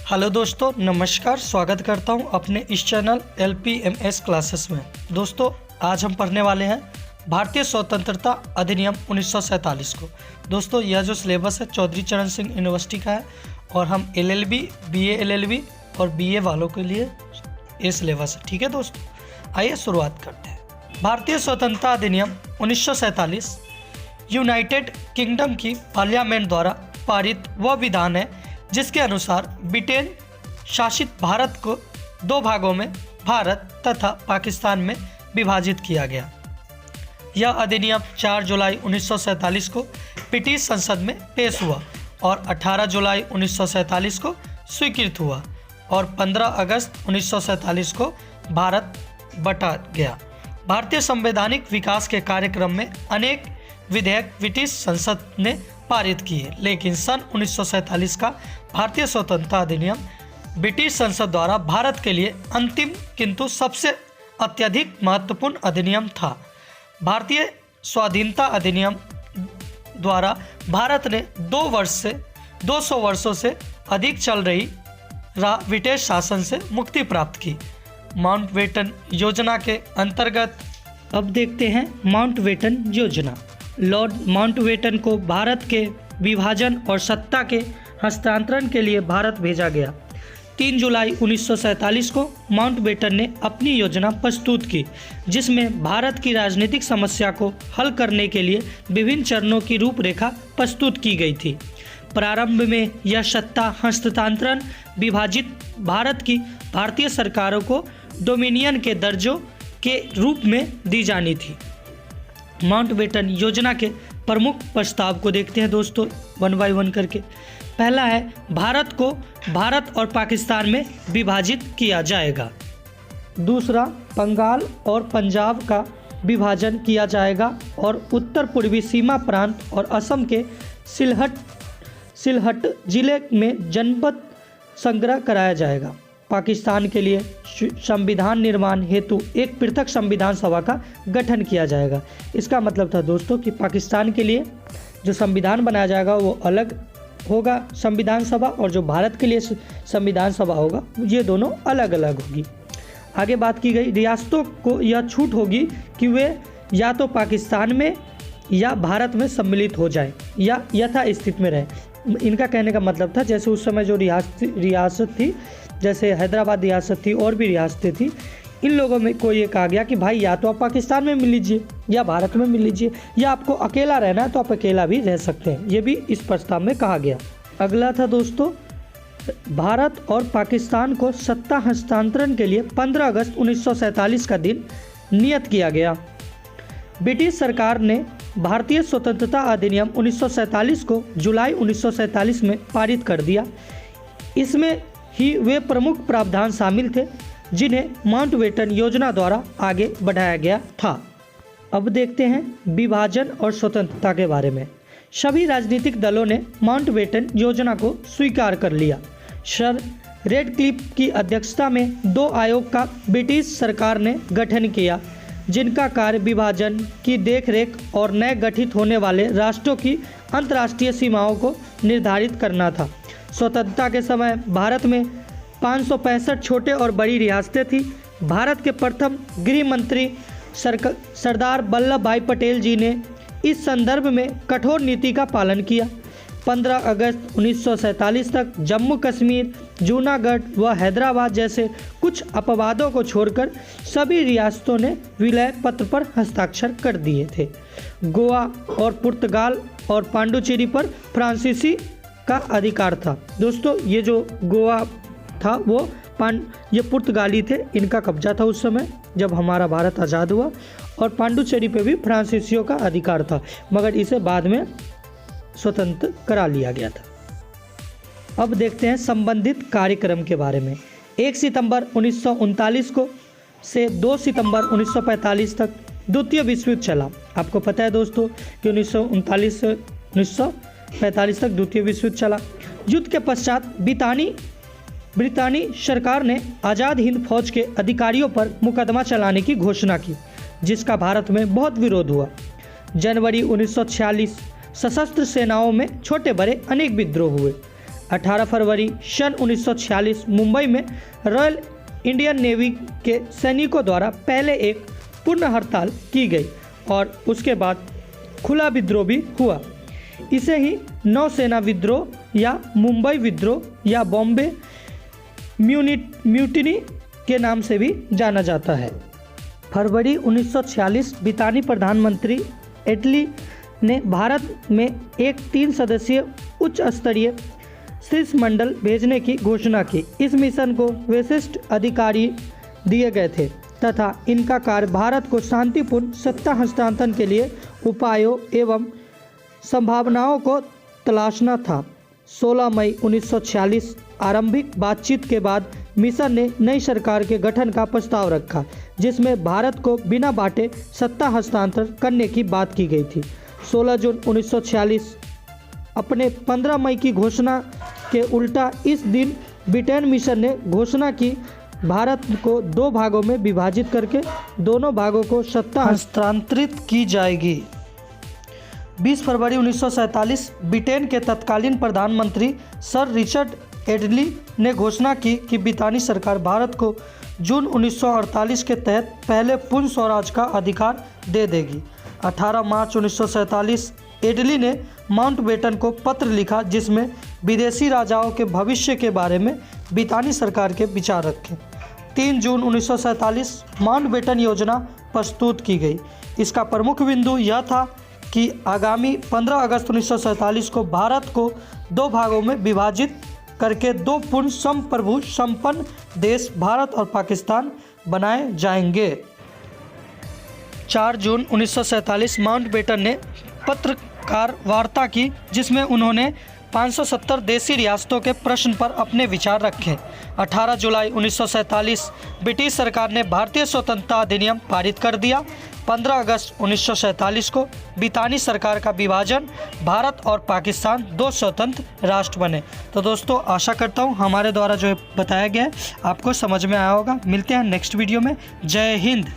Hello दोस्तों, नमस्कार। स्वागत करता हूं अपने इस चैनल LPMS क्लासेस में। दोस्तों, आज हम पढ़ने वाले हैं भारतीय स्वतंत्रता अधिनियम 1947 को। दोस्तों, यह जो सिलेबस है चौधरी चरण सिंह यूनिवर्सिटी का है और हम LLB, BA LLB और BA वालों के लिए ये सिलेबस है। ठीक है दोस्तों, आइए शुरुआत करते हैं। भारतीय स्वतंत्रता अधिनियम 1947 यूनाइटेड किंगडम की पार्लियामेंट द्वारा पारित वह विधान है जिसके अनुसार ब्रिटेन शासित भारत को दो भागों में भारत तथा पाकिस्तान में विभाजित किया गया। यह अधिनियम 4 जुलाई 1947 को ब्रिटिश संसद में पेश हुआ और 18 जुलाई 1947 को स्वीकृत हुआ और 15 अगस्त 1947 को भारत बटा गया। भारतीय संवैधानिक विकास के कार्यक्रम में अनेक विधेयक ब्रिटिश संसद ने पारित किए, लेकिन सन 1947 का भारतीय स्वतंत्रता अधिनियम ब्रिटिश संसद द्वारा भारत के लिए अंतिम किंतु सबसे अत्यधिक महत्वपूर्ण अधिनियम था। भारतीय स्वाधीनता अधिनियम द्वारा भारत ने 200 वर्षों से अधिक चल रही ब्रिटिश शासन से मुक्ति प्राप्त की। माउंटबेटन योजना के अंतर्गत अब देखते हैं माउंटबेटन योजना। लॉर्ड माउंटबेटन को भारत के विभाजन और सत्ता के हस्तांतरण के लिए भारत भेजा गया। 3 जुलाई 1947 को माउंटबेटन ने अपनी योजना प्रस्तुत की, जिसमें भारत की राजनीतिक समस्या को हल करने के लिए विभिन्न चरणों की रूपरेखा प्रस्तुत की गई थी। प्रारंभ में यह सत्ता हस्तांतरण विभाजित भारत की भारतीय सरकारों को डोमिनियन के दर्जों के रूप में दी जानी थी। माउंटबेटन योजना के प्रमुख प्रस्ताव को देखते हैं दोस्तों, 1 बाय 1 करके। पहला है, भारत को भारत और पाकिस्तान में विभाजित किया जाएगा। दूसरा, बंगाल और पंजाब का विभाजन किया जाएगा और उत्तर पूर्वी सीमा प्रांत और असम के सिलहट जिले में जनपद संग्रह कराया जाएगा। पाकिस्तान के लिए संविधान निर्माण हेतु एक पृथक संविधान सभा का गठन किया जाएगा। इसका मतलब था दोस्तों कि पाकिस्तान के लिए जो संविधान बनाया जाएगा वो अलग होगा संविधान सभा, और जो भारत के लिए संविधान सभा होगा ये दोनों अलग अलग होगी। आगे बात की गई, रियासतों को यह छूट होगी कि वे या तो पाकिस्तान में या भारत में सम्मिलित हो जाए या यथास्थिति में रहे। इनका कहने का मतलब था जैसे उस समय जो रियासत थी, जैसे हैदराबाद रियासत थी और भी रियासतें थी, इन लोगों में को ये कहा गया कि भाई या तो आप पाकिस्तान में मिल लीजिए या भारत में मिल लीजिए, या आपको अकेला रहना है तो आप अकेला भी रह सकते हैं। ये भी इस प्रस्ताव में कहा गया। अगला था दोस्तों, भारत और पाकिस्तान को सत्ता हस्तांतरण के लिए 15 अगस्त 1947 का दिन नियत किया गया। ब्रिटिश सरकार ने भारतीय स्वतंत्रता अधिनियम 1947 को जुलाई 1947 में पारित कर दिया। इसमें ही वे प्रमुख प्रावधान शामिल थे जिन्हें माउंटबेटन योजना द्वारा आगे बढ़ाया गया था। अब देखते हैं विभाजन और स्वतंत्रता के बारे में। सभी राजनीतिक दलों ने माउंटबेटन योजना को स्वीकार कर लिया। सर रेडक्लिफ की अध्यक्षता में 2 आयोग का ब्रिटिश सरकार ने गठन किया, जिनका कार्य विभाजन की देखरेख और नए गठित होने वाले राष्ट्रों की अंतर्राष्ट्रीय सीमाओं को निर्धारित करना था। स्वतंत्रता के समय भारत में 565 छोटे और बड़ी रियासतें थीं। भारत के प्रथम गृह मंत्री सरदार वल्लभ भाई पटेल जी ने इस संदर्भ में कठोर नीति का पालन किया। 15 अगस्त 1947 तक जम्मू कश्मीर, जूनागढ़ व हैदराबाद जैसे कुछ अपवादों को छोड़कर सभी रियासतों ने विलय पत्र पर हस्ताक्षर कर दिए थे। गोवा और पुर्तगाल और पांडुचेरी पर फ्रांसीसी का अधिकार था। दोस्तों, ये जो गोवा था वो ये पुर्तगाली थे, इनका कब्जा था उस समय जब हमारा भारत आज़ाद हुआ, और पांडुचेरी पे भी फ्रांसीसियों का अधिकार था, मगर इसे बाद में स्वतंत्र करा लिया गया था। अब देखते हैं संबंधित कार्यक्रम के बारे में। 1 सितंबर 1939 को से 2 सितंबर 1945 तक द्वितीय विश्व युद्ध चला। आपको पता है दोस्तों कि 1939 से 1945 तक द्वितीय विश्व युद्ध चला। युद्ध के पश्चात ब्रितानी सरकार ने आज़ाद हिंद फौज के अधिकारियों पर मुकदमा चलाने की घोषणा की, जिसका भारत में बहुत विरोध हुआ। जनवरी 1946 सशस्त्र सेनाओं में छोटे बड़े अनेक विद्रोह हुए। 18 फरवरी सन 1946 मुंबई में रॉयल इंडियन नेवी के सैनिकों द्वारा पहले एक पूर्ण हड़ताल की गई और उसके बाद खुला विद्रोह भी हुआ। इसे ही नौसेना विद्रोह या मुंबई विद्रोह या बॉम्बे म्यूटिनी के नाम से भी जाना जाता है। फरवरी 1946 ब्रितानी प्रधानमंत्री एटली ने भारत में एक 3 सदस्यीय उच्च स्तरीय शिष्टमंडल भेजने की घोषणा की। इस मिशन को विशिष्ट अधिकारी दिए गए थे तथा इनका कार्य भारत को शांतिपूर्ण सत्ता हस्तांतरण के लिए उपायों एवं संभावनाओं को तलाशना था। 16 मई 1946 आरंभिक बातचीत के बाद मिशन ने नई सरकार के गठन का प्रस्ताव रखा, जिसमें भारत को बिना बांटे सत्ता हस्तांतरण करने की बात की गई थी। 16 जून 1946 अपने 15 मई की घोषणा के उल्टा इस दिन ब्रिटेन मिशन ने घोषणा की भारत को 2 भागों में विभाजित करके दोनों भागों को सत्ता हस्तांतरित की जाएगी। 20 फरवरी 1947 ब्रिटेन के तत्कालीन प्रधानमंत्री सर रिचर्ड एडली ने घोषणा की कि ब्रितानी सरकार भारत को जून 1948 के तहत पहले पूर्ण स्वराज का अधिकार दे देगी। 18 मार्च 1947 एडली ने माउंटबेटन को पत्र लिखा, जिसमें विदेशी राजाओं के भविष्य के बारे में ब्रितानी सरकार के विचार रखे। 3 जून 1947 माउंटबेटन योजना प्रस्तुत की गई। इसका प्रमुख बिंदु यह था कि आगामी 15 अगस्त 1947 को भारत को 2 भागों में विभाजित करके 2 पूर्ण संप्रभु संपन्न देश भारत और पाकिस्तान बनाए जाएंगे। 4 जून 1947 माउंटबेटन ने पत्रकार वार्ता की, जिसमें उन्होंने 570 देशी रियासतों के प्रश्न पर अपने विचार रखे। 18 जुलाई 1947 ब्रिटिश सरकार ने भारतीय स्वतंत्रता अधिनियम पारित कर दिया। 15 अगस्त 1947 को ब्रितानी सरकार का विभाजन, भारत और पाकिस्तान 2 स्वतंत्र राष्ट्र बने। तो दोस्तों, आशा करता हूँ हमारे द्वारा जो बताया गया है आपको समझ में आया होगा। मिलते हैं नेक्स्ट वीडियो में। जय हिंद।